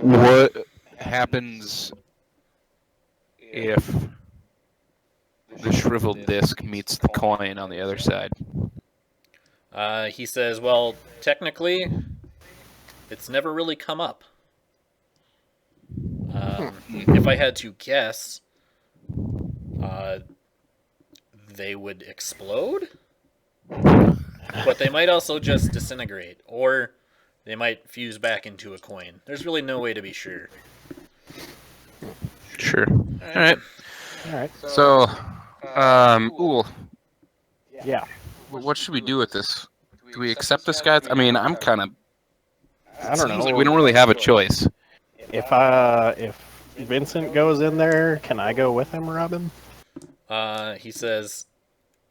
What happens if the shriveled disc meets the coin on the other side? He says, well, technically, it's never really come up. If I had to guess, uh, they would explode, but they might also just disintegrate, or they might fuse back into a coin. There's really no way to be sure. Sure. All right. All right. So, Ool, Yeah. what should we do with this? Do we accept this guy? I mean, I'm kind of. I don't know. Like we don't really have a choice. If Vincent goes in there, can I go with him, Robin? He says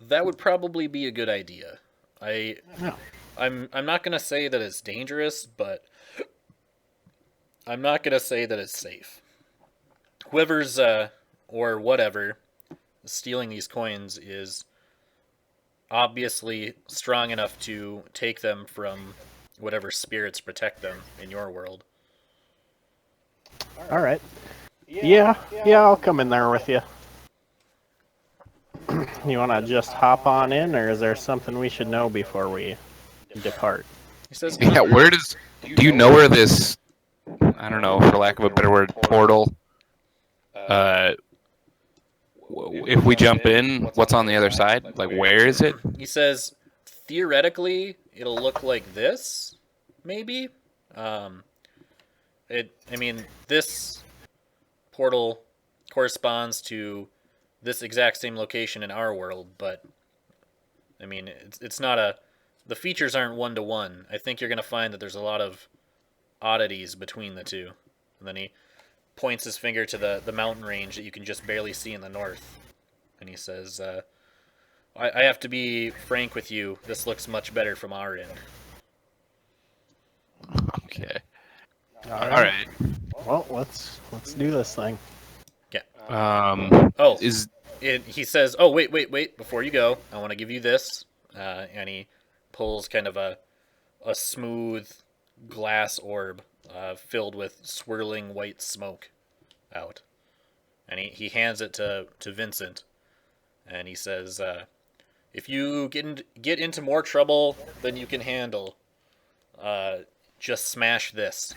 that would probably be a good idea. No. I'm not gonna say that it's dangerous, but I'm not gonna say that it's safe. Whoever's or whatever stealing these coins is obviously strong enough to take them from whatever spirits protect them in your world. All right. Yeah, I'll come in there with you. You want to just hop on in, or is there something we should know before we depart? He says, Yeah, where does... Do you know where this... I don't know, for lack of a better word, portal... if we jump in, what's on the other side? Like, where is it? He says, theoretically, it'll look like this, maybe. This portal corresponds to this exact same location in our world, but I mean, it's not a. The features aren't one-to-one. I think you're going to find that there's a lot of oddities between the two. And then he points his finger to the mountain range that you can just barely see in the north. And he says, I have to be frank with you. This looks much better from our end. Okay. All right. Well, let's do this thing. Yeah. Is... He says, oh, wait. Before you go, I want to give you this. And he pulls kind of a smooth glass orb filled with swirling white smoke out. And he hands it to Vincent. And he says, if you get into more trouble than you can handle, just smash this.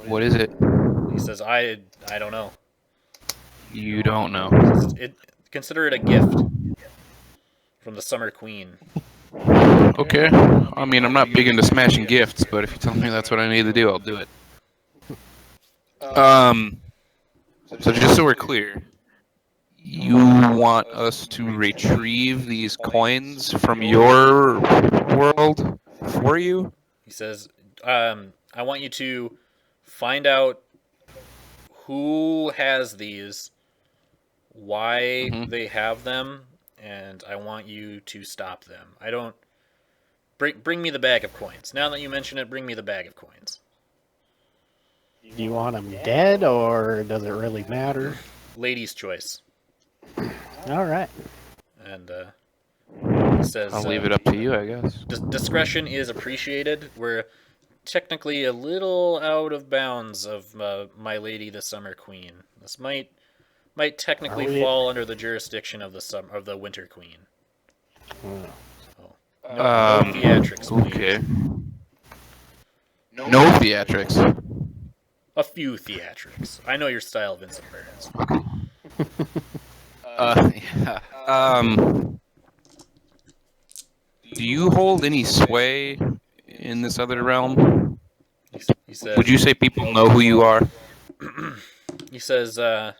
What is it? He says, I don't know. You don't know. Consider it a gift from the Summer Queen. Okay. I mean, I'm not big into smashing gifts, but if you tell me that's what I need to do, I'll do it. So just so we're clear, you want us to retrieve these coins from your world for you? He says, I want you to find out who has these, why they have them, and I want you to stop them. I don't... Bring me the bag of coins. Now that you mention it, bring me the bag of coins. Do you want them dead, or does it really matter? Lady's choice. All right. And he says... I'll leave it up to you, I guess. Discretion is appreciated. We're technically a little out of bounds of my lady, the Summer Queen. This might technically fall under the jurisdiction of the Winter Queen. Oh. No theatrics, please. Okay. No theatrics. A few theatrics. I know your style, Vincent Burns. Yeah. Do you hold any sway in this other realm? He says, Would you say people know who you are? He says, it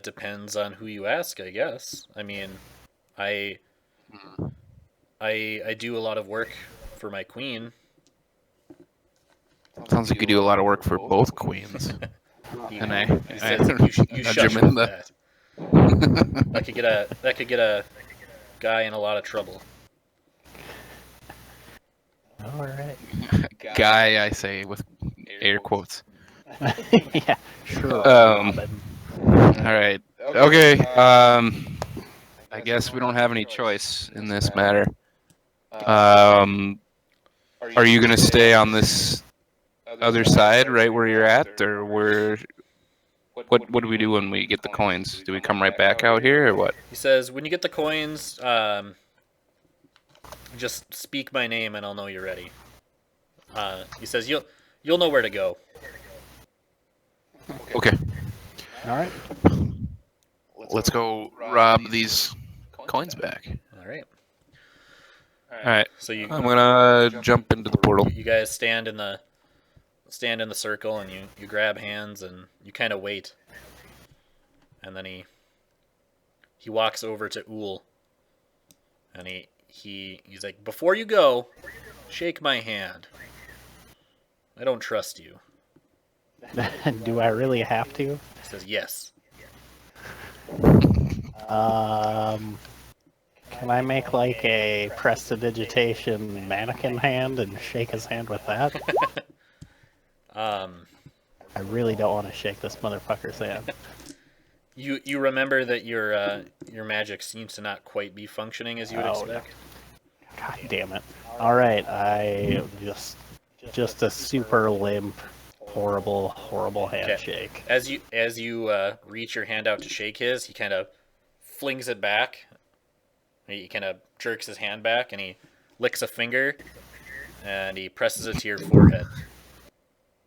depends on who you ask, I guess. I mean, I do a lot of work for my queen. Sounds like you do a lot of work for both queens. He And says, you shush with that. That could get a guy in a lot of trouble. All right. Guy, I say with air quotes. Yeah, sure. All right. Okay. I guess we don't have any choice in this matter. Are you gonna stay on this other side, right where you're at, or what do we do when we get the coins? Do we come right back out here, or what? He says, when you get the coins, just speak my name and I'll know you're ready. He says, you'll know where to go. Okay, All right. let's go rob these coins back. All right. All right, So you I'm gonna jump into the portal. you guys stand in the circle and you grab hands and you kind of wait. And then he walks over to Ool. And he's like, "Before you go, shake my hand. I don't trust you." Do I really have to? He says, "Yes." Can I make like a prestidigitation mannequin hand and shake his hand with that? I really don't want to shake this motherfucker's hand. You remember that your magic seems to not quite be functioning as you would Oh, expect. God damn it. Alright, I just a super limp, horrible handshake. As you reach your hand out to shake his, he kind of flings it back. He kind of jerks his hand back and he licks a finger and he presses it to your forehead.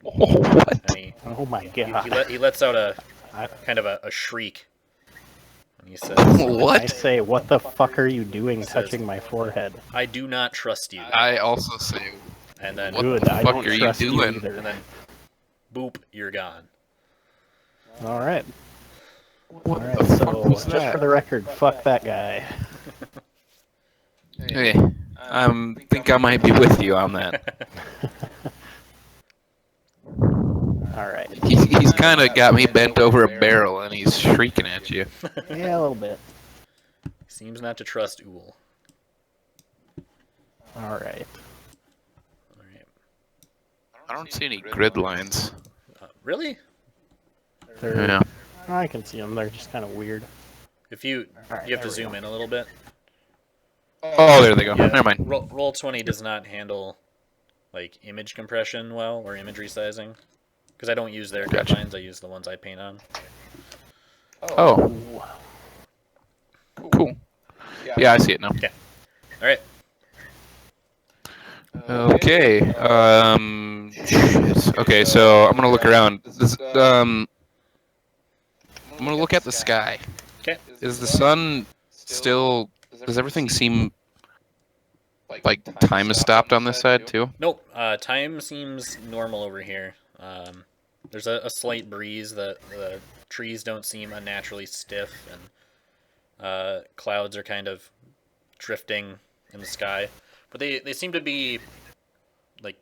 What? And Oh my god. he lets out a kind of a shriek. And he says, I What? say, what the fuck are you doing Says- touching my forehead? "I do not trust you." I also say, And then what Good, the I fuck don't are you trust you doing? either. and then boop, you're gone. Alright. What Alright, the fuck so was just that? for the record, fuck that guy. Hey, I think I might be with you on that. Alright. He's kind of got me bent over a barrel, and he's shrieking at you. Yeah, a little bit. Seems not to trust Ool. Alright. All right. I don't see any grid lines. Really? Yeah. I can see them. They're just kind of weird. If you Alright, you have to there we zoom go. in a little bit. Oh, there they go. Yeah, Never mind. Roll 20 does not handle like image compression well or imagery sizing because I don't use their Gotcha. guidelines. I use the ones I paint on. Oh, cool. Yeah, I see it now. Okay. All right. Okay. Shit. Okay, so I'm gonna look around. I'm gonna look at the sky. Okay. Is the sun still? Does everything seem like time is stopped on this side too? Nope. Time seems normal over here. There's a slight breeze. The trees don't seem unnaturally stiff, and clouds are kind of drifting in the sky. But they seem to be like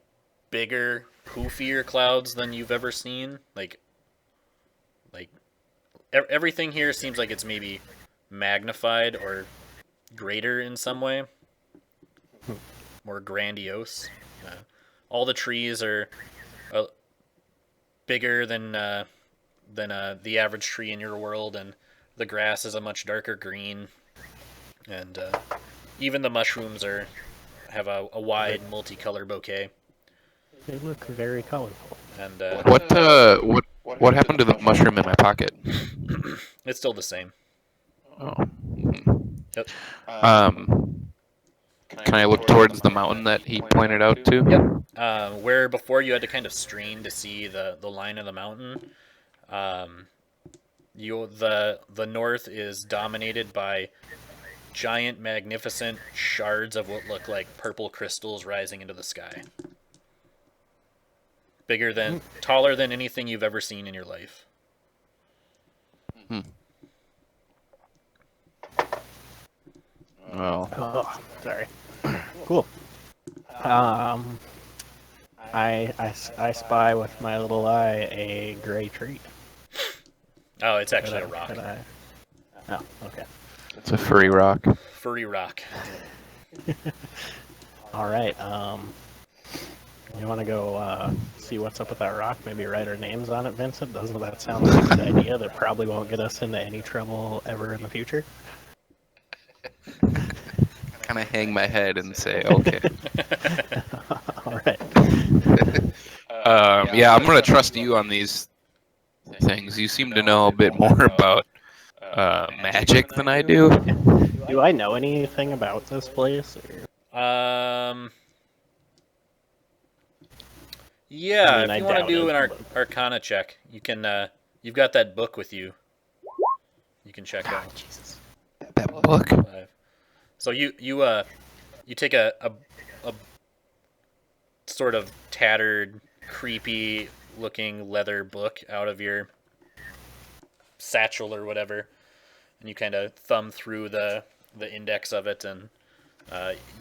bigger, poofier clouds than you've ever seen. Like everything here seems like it's maybe magnified or greater in some way, more grandiose. All the trees are bigger than the average tree in your world, and the grass is a much darker green, and even the mushrooms have a wide multicolor bouquet. They look very colorful. And What happened to the mushroom in my pocket? it's still the same. Oh. Yep. Can I look towards the mountain that he pointed out to? Yep. Where before you had to kind of strain to see the line of the mountain, the north is dominated by giant, magnificent shards of what look like purple crystals rising into the sky. Taller than anything you've ever seen in your life. Well, Oh, sorry. Cool. I spy with my little eye a gray tree. Oh, it's actually Could a rock. Oh, okay. it's a furry rock. Furry rock. All right. You want to go see what's up with that rock? Maybe write our names on it, Vincent? Doesn't that sound like a good idea? That probably won't get us into any trouble ever in the future. Kind of hang my head and say, okay. All right. Yeah, I'm gonna trust you on these things. You seem to know a bit more about magic than I do. Do I know anything about this place? Yeah, I mean, if I you want to doubt do it, an but- Arcana check, you can. You've got that book with you. You can check out. Jesus. That book. 5. So you take a sort of tattered, creepy looking leather book out of your satchel or whatever, and you kind of thumb through the index of it, and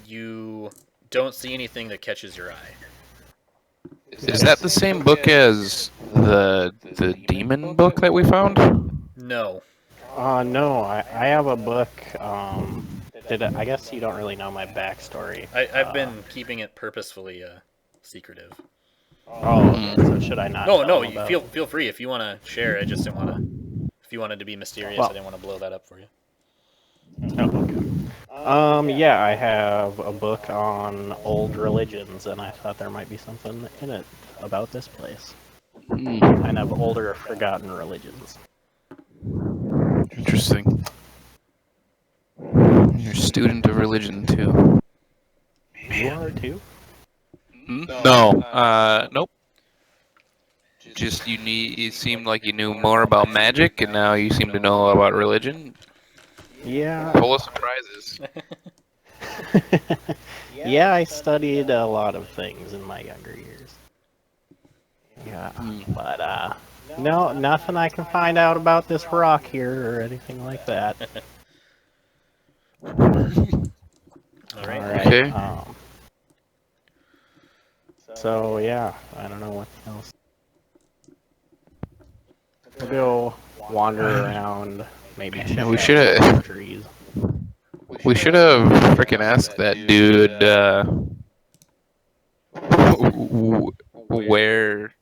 you don't see anything that catches your eye. Is that the same book as the demon book that we found? No. No, I have a book. I guess you don't really know my backstory. I've been keeping it purposefully secretive. Oh, okay. So should I not? No, tell no. him You about feel free if you want to share. I just didn't want to. If you wanted to be mysterious, Well- I didn't want to blow that up for you. Oh, okay. Yeah, I have a book on old religions, and I thought there might be something in it about this place. Kind of older, forgotten religions. Interesting. You're a student of religion too. You are too? No. Nope. Just you seemed like you knew more about magic, and now you seem to know about religion. Yeah. Full of surprises. Yeah, I studied a lot of things in my younger years. Yeah, but no, nothing I can find out about this rock here or anything like that. All right. All right. Okay. So yeah, I don't know what else. We'll go wander around, maybe check we out should- some trees. We should have freaking asked that dude where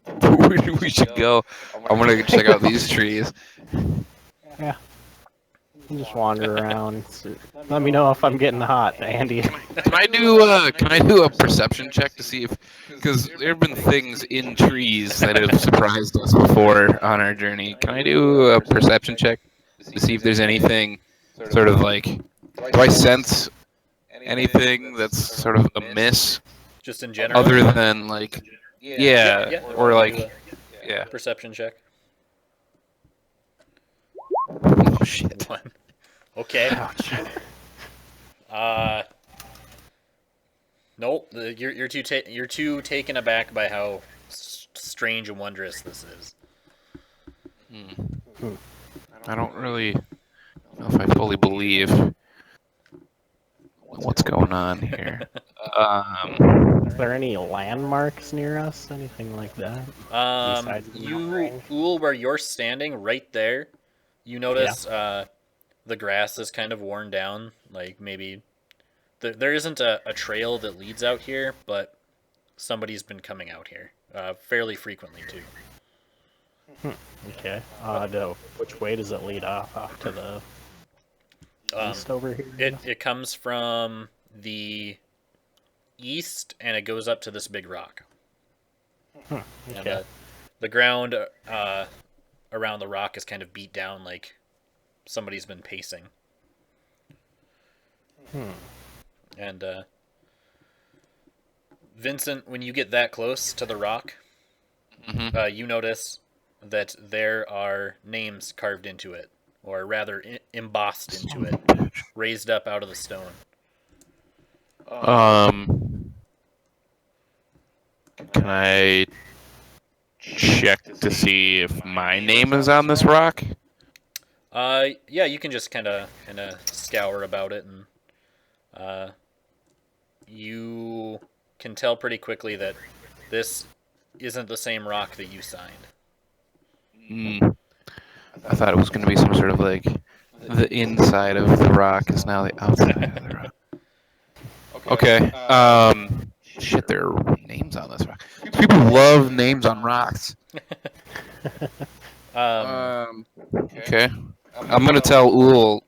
we should go. I'm gonna check out these trees. Yeah. Just wander around. Let me know if I'm getting hot, Andy. Can I do a perception check to see if, because there have been things in trees that have surprised us before on our journey. Can I do a perception check to see if there's anything sort of like, do I sense anything that's sort of amiss Just in general. other than like, yeah, or like, Do yeah. a perception check. Oh shit. 1. Okay. Ouch. Nope. You're too taken aback by how strange and wondrous this is. I don't really know if I fully believe what's going on here. Is there any landmarks near us? Anything like that? Besides the mountain range? Ool, where you're standing, right there, you notice the grass is kind of worn down. Like maybe there isn't a trail that leads out here, but somebody's been coming out here fairly frequently too. Okay. Which way does it lead off? Off to the east over here? It comes from the east and it goes up to this big rock. Okay. And the ground around the rock is kind of beat down like somebody's been pacing. And Vincent, when you get that close to the rock, you notice that there are names carved into it, or rather embossed into it, raised up out of the stone. Can I check to see if my name is on this rock? Yeah, you can just kind of scour about it, and you can tell pretty quickly that this isn't the same rock that you signed. I thought it was going to be some sort of like the inside of the rock is now the outside of the rock. Okay. Shit, there are names on this rock. People love names on rocks. Okay. I'm gonna tell Ool.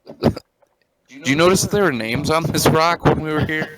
Did you notice that there were names on this rock when we were here?